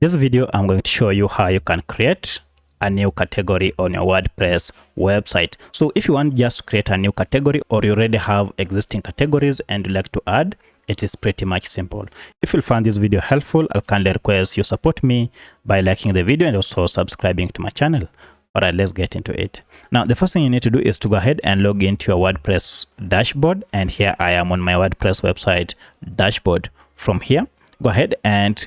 This video, I'm going to show you how you can create a new category on your WordPress website. So if you want just to create a new category, or you already have existing categories and you like to add, it is pretty much simple. If you find this video helpful, I'll kindly request you support me by liking the video and also subscribing to my channel. All right, let's get into it. Now, the first thing you need to do is to go ahead and log into your WordPress dashboard. And here I am on my WordPress website dashboard. From here, go ahead and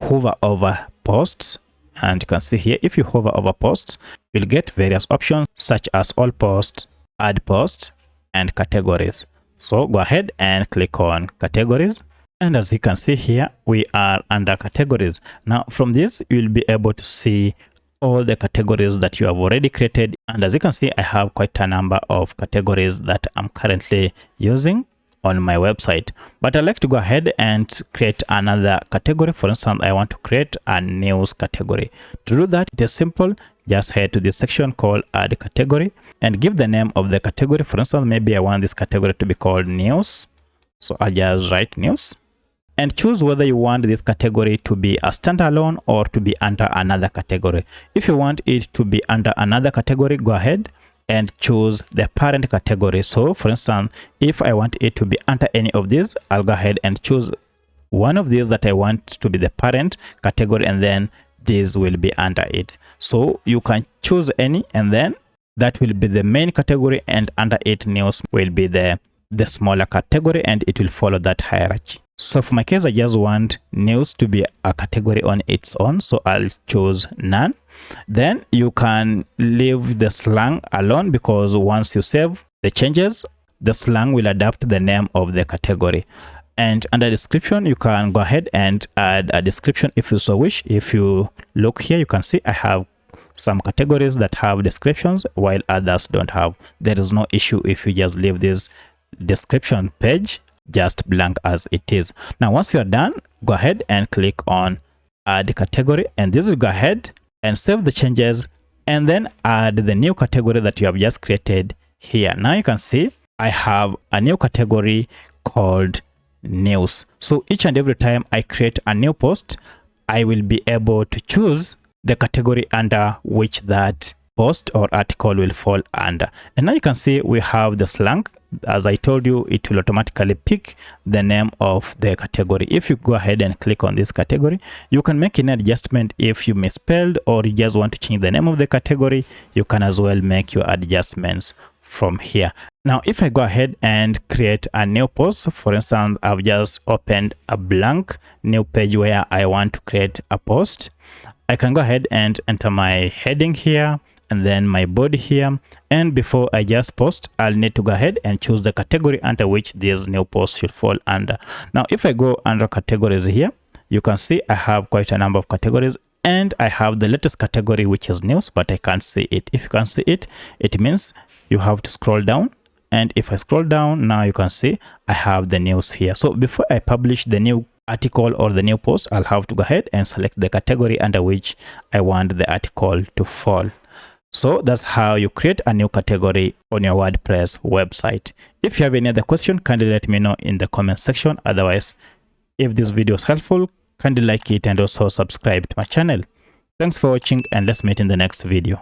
hover over posts. And you can see here, if you hover over posts, you'll get various options such as all posts, add posts, and categories. So go ahead and click on categories. And as you can see here, we are under categories. Now from this, you'll be able to see all the categories that you have already created. And as you can see, I have quite a number of categories that I'm currently using on my website, but I'd like to go ahead and create another category. For instance, I want to create a news category. To do that, it is simple. Just head to this section called add category and give the name of the category. For instance, maybe I want this category to be called news. So I'll just write news and choose whether you want this category to be a standalone or to be under another category. If you want it to be under another category, go ahead and choose the parent category. So for instance, if I want it to be under any of these, I'll go ahead and choose one of these that I want to be the parent category, and then this will be under it. So you can choose any, and then that will be the main category, and under it news will be the smaller category, and it will follow that hierarchy. So for my case, I just want news to be a category on its own, so I'll choose none. Then you can leave the slang alone, because once you save the changes, the slang will adapt the name of the category. And under description, you can go ahead and add a description if you so wish. If you look here, you can see I have some categories that have descriptions while others don't have. There is no issue if you just leave this description page just blank as it is. Now once you're done, go ahead and click on add category, and this will go ahead and save the changes and then add the new category that you have just created here. Now you can see I have a new category called news. So each and every time I create a new post, I will be able to choose the category under which that post or article will fall under. And now you can see we have the slang. As I told you, it will automatically pick the name of the category. If you go ahead and click on this category, you can make an adjustment. If you misspelled or you just want to change the name of the category, you can as well make your adjustments from here. Now if I go ahead and create a new post, for instance, I've just opened a blank new page where I want to create a post. I can go ahead and enter my heading here and then my body here, and before I just post, I'll need to go ahead and choose the category under which this new post should fall under. Now if I go under categories here, you can see I have quite a number of categories, and I have the latest category, which is news, but I can't see it. If you can see it, it means you have to scroll down, and if I scroll down, now you can see I have the news here. So before I publish the new article or the new post, I'll have to go ahead and select the category under which I want the article to fall. So that's how you create a new category on your WordPress website. If you have any other question, kindly let me know in the comment section. Otherwise, if this video is helpful, kindly like it and also subscribe to my channel. Thanks for watching, and let's meet in the next video.